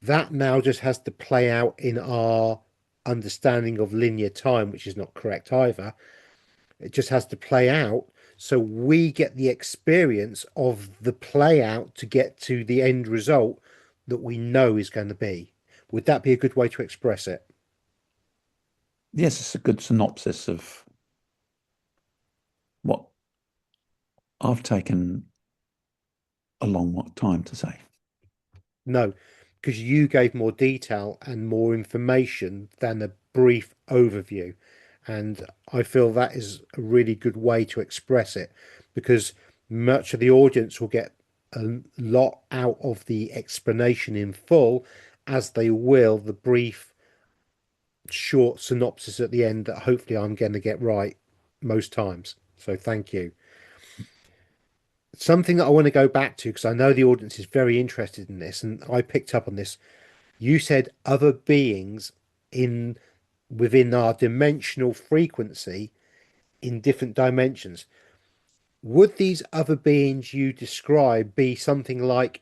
That now just has to play out in our understanding of linear time, which is not correct either. It just has to play out so we get the experience of the play out to get to the end result that we know is going to be. Would that be a good way to express it? Yes, it's a good synopsis of what I've taken a long time to say. No, because you gave more detail and more information than a brief overview. And I feel that is a really good way to express it because much of the audience will get a lot out of the explanation in full, as they will the brief, short synopsis at the end that hopefully I'm going to get right most times. So thank you. Something that I want to go back to because I know the audience is very interested in this, and I picked up on this. You said other beings in within our dimensional frequency in different dimensions. Would these other beings you describe be something like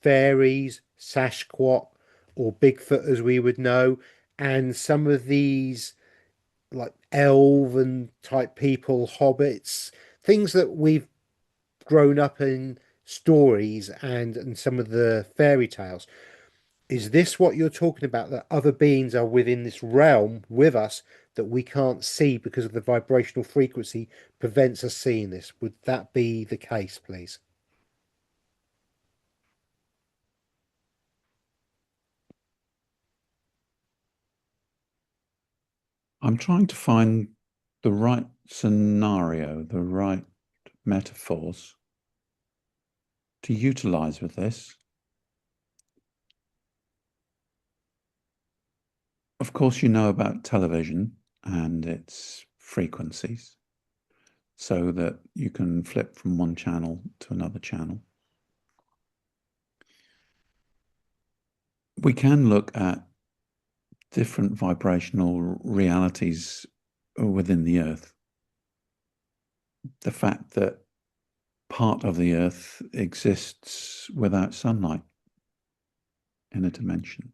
fairies, Sasquatch, or Bigfoot as we would know, and some of these like elven type people, hobbits, things that we've grown up in stories and some of the fairy tales? Is this what you're talking about? That other beings are within this realm with us that we can't see because of the vibrational frequency prevents us seeing this? Would that be the case, please? I'm trying to find the right scenario, the right metaphors to utilize with this. Of course, you know about television and its frequencies, so that you can flip from one channel to another channel. We can look at different vibrational realities within the Earth. The fact that part of the Earth exists without sunlight in a dimension.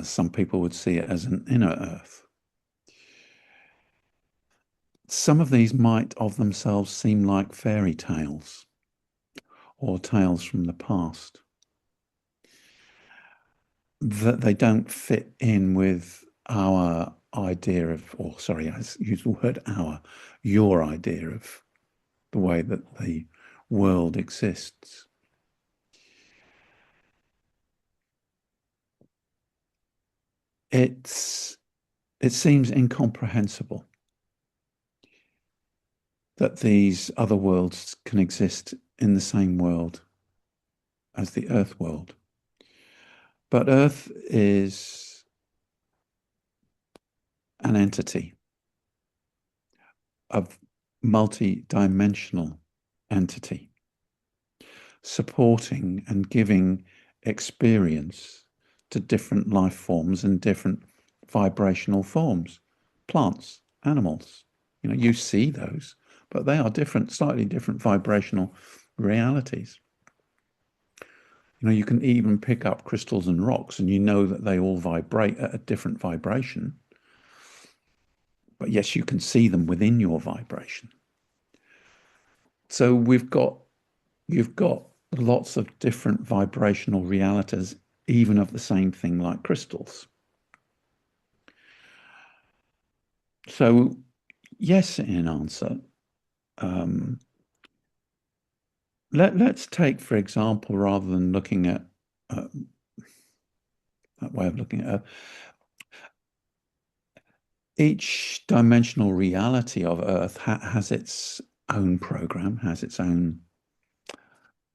Some people would see it as an inner Earth. Some of these might of themselves seem like fairy tales or tales from the past, that they don't fit in with our idea of, or sorry, I use the word our, your idea of the way that the world exists. It seems incomprehensible that these other worlds can exist in the same world as the Earth world. But Earth is an entity, a multi-dimensional entity, supporting and giving experience to different life forms and different vibrational forms, plants, animals. You see those, but they are different, slightly different vibrational realities. You can even pick up crystals and rocks, and you know that they all vibrate at a different vibration. But yes, you can see them within your vibration. So you've got lots of different vibrational realities, even of the same thing like crystals. So yes, in answer. Let's take, for example, rather than looking at that way of looking at Earth, each dimensional reality of Earth has its own program, has its own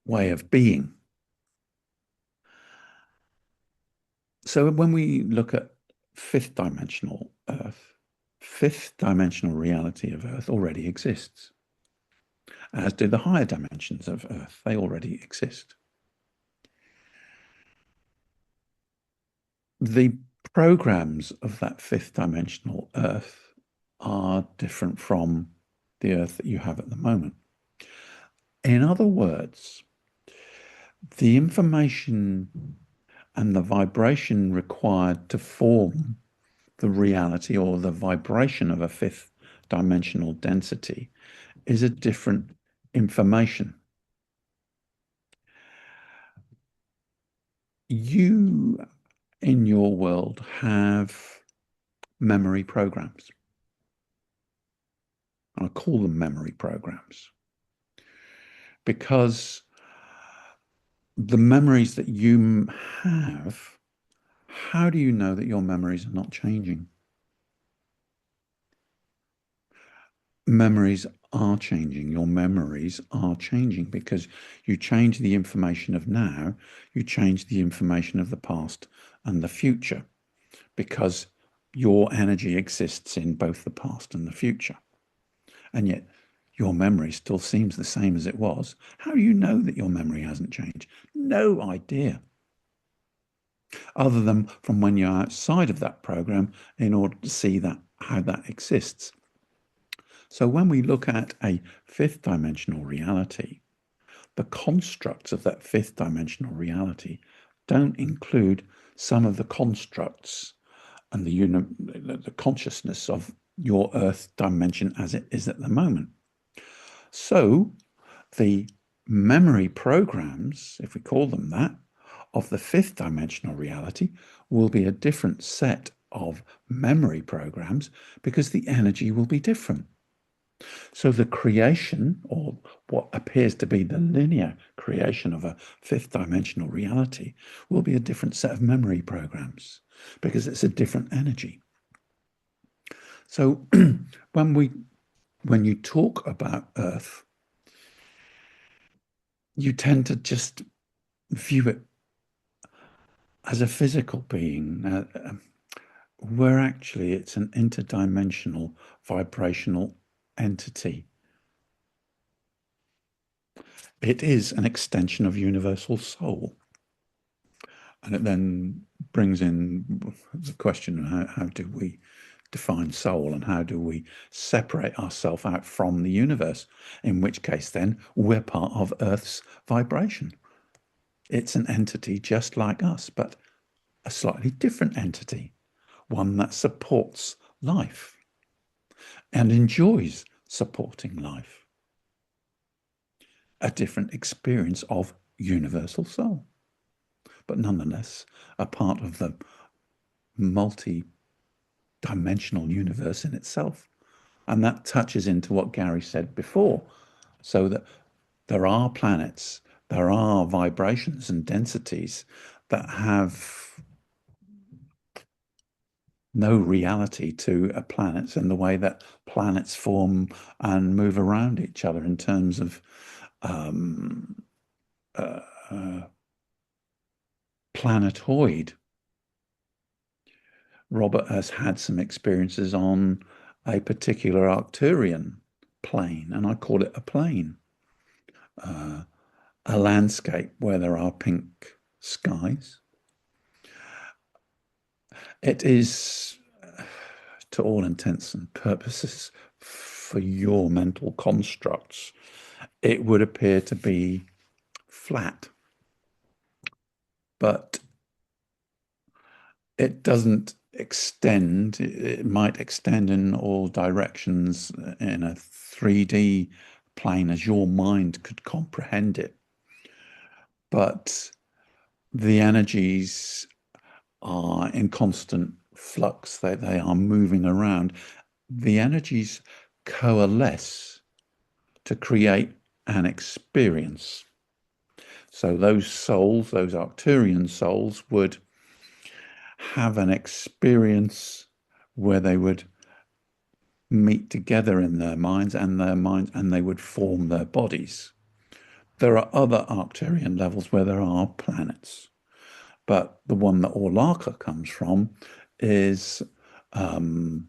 way of being. So when we look at fifth dimensional Earth, fifth dimensional reality of Earth already exists, as do the higher dimensions of Earth. They already exist. The programs of that fifth dimensional Earth are different from the Earth that you have at the moment. In other words, the information and the vibration required to form the reality or the vibration of a fifth dimensional density is a different information. You, in your world, have memory programs. I call them memory programs because the memories that you have, how do you know that your memories are not changing? Memories are changing. Your memories are changing because you change the information of now, you change the information of the past and the future, because your energy exists in both the past and the future. And yet your memory still seems the same as it was. How do you know that your memory hasn't changed? No idea. Other than from when you're outside of that program in order to see that how that exists. So when we look at a fifth dimensional reality, the constructs of that fifth dimensional reality don't include some of the constructs and the consciousness of your Earth dimension as it is at the moment. So the memory programs, if we call them that, of the fifth dimensional reality will be a different set of memory programs because the energy will be different. So the creation, or what appears to be the linear creation of a fifth dimensional reality, will be a different set of memory programs because it's a different energy. So when you talk about Earth, you tend to just view it as a physical being, where actually it's an interdimensional vibrational entity. It is an extension of universal soul. And it then brings in the question of how do we define soul and how do we separate ourselves out from the universe, in which case then we're part of Earth's vibration. It's an entity just like us, but a slightly different entity, one that supports life and enjoys supporting life. A different experience of universal soul, but nonetheless a part of the multi-dimensional universe in itself. And that touches into what Gary said before, so that there are planets, there are vibrations and densities that have no reality to a planet in the way that planets form and move around each other in terms of planetoid. Robert has had some experiences on a particular Arcturian plane, and I call it a plane, a landscape where there are pink skies. It is to all intents and purposes, for your mental constructs, it would appear to be flat. But it doesn't extend. It might extend in all directions in a 3D plane as your mind could comprehend it. But the energies are in constant flux. They are moving around. The energies coalesce to create an experience. So those souls, those Arcturian souls, would have an experience where they would meet together in their minds, and they would form their bodies. There are other Arcturian levels where there are planets, but the one that Orlaka comes from is one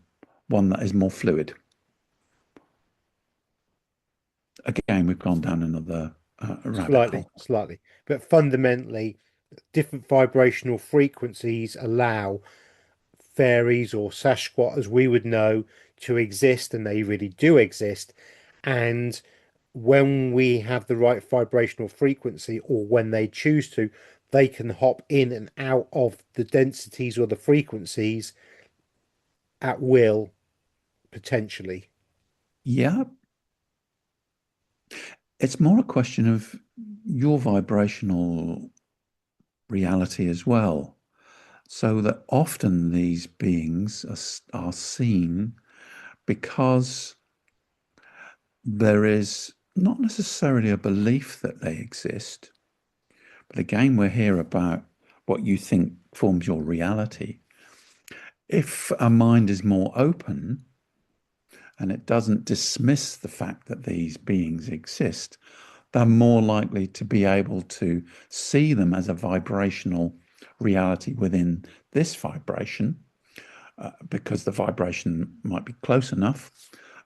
that is more fluid. Again, we've gone down another rabbit hole. Slightly, but fundamentally, different vibrational frequencies allow fairies or Sasquatch, as we would know, to exist, and they really do exist. And when we have the right vibrational frequency, or when they choose to, they can hop in and out of the densities or the frequencies at will, potentially. Yeah, it's more a question of your vibrational reality as well. So that often these beings are seen because there is not necessarily a belief that they exist, but again, we're here about what you think forms your reality. If a mind is more open and it doesn't dismiss the fact that these beings exist, they're more likely to be able to see them as a vibrational reality within this vibration, because the vibration might be close enough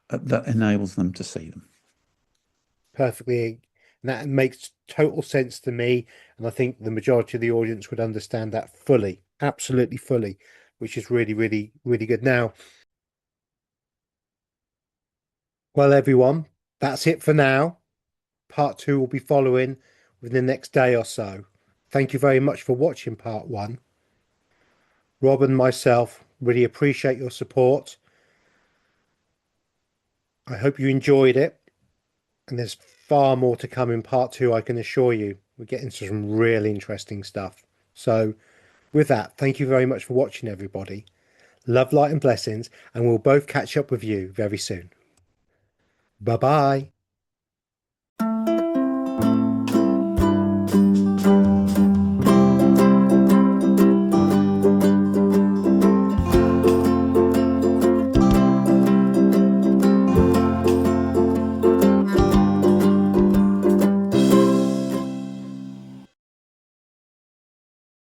that enables them to see them. Perfectly. And that makes total sense to me. And I think the majority of the audience would understand that fully, absolutely fully, which is really, really, really good. Now, well, everyone, that's it for now. Part 2 will be following within the next day or so. Thank you very much for watching part 1. Rob and myself really appreciate your support. I hope you enjoyed it. And there's far more to come in part 2, I can assure you. We're getting to some really interesting stuff. So, with that, thank you very much for watching, everybody. Love, light, and blessings, and we'll both catch up with you very soon. Bye bye.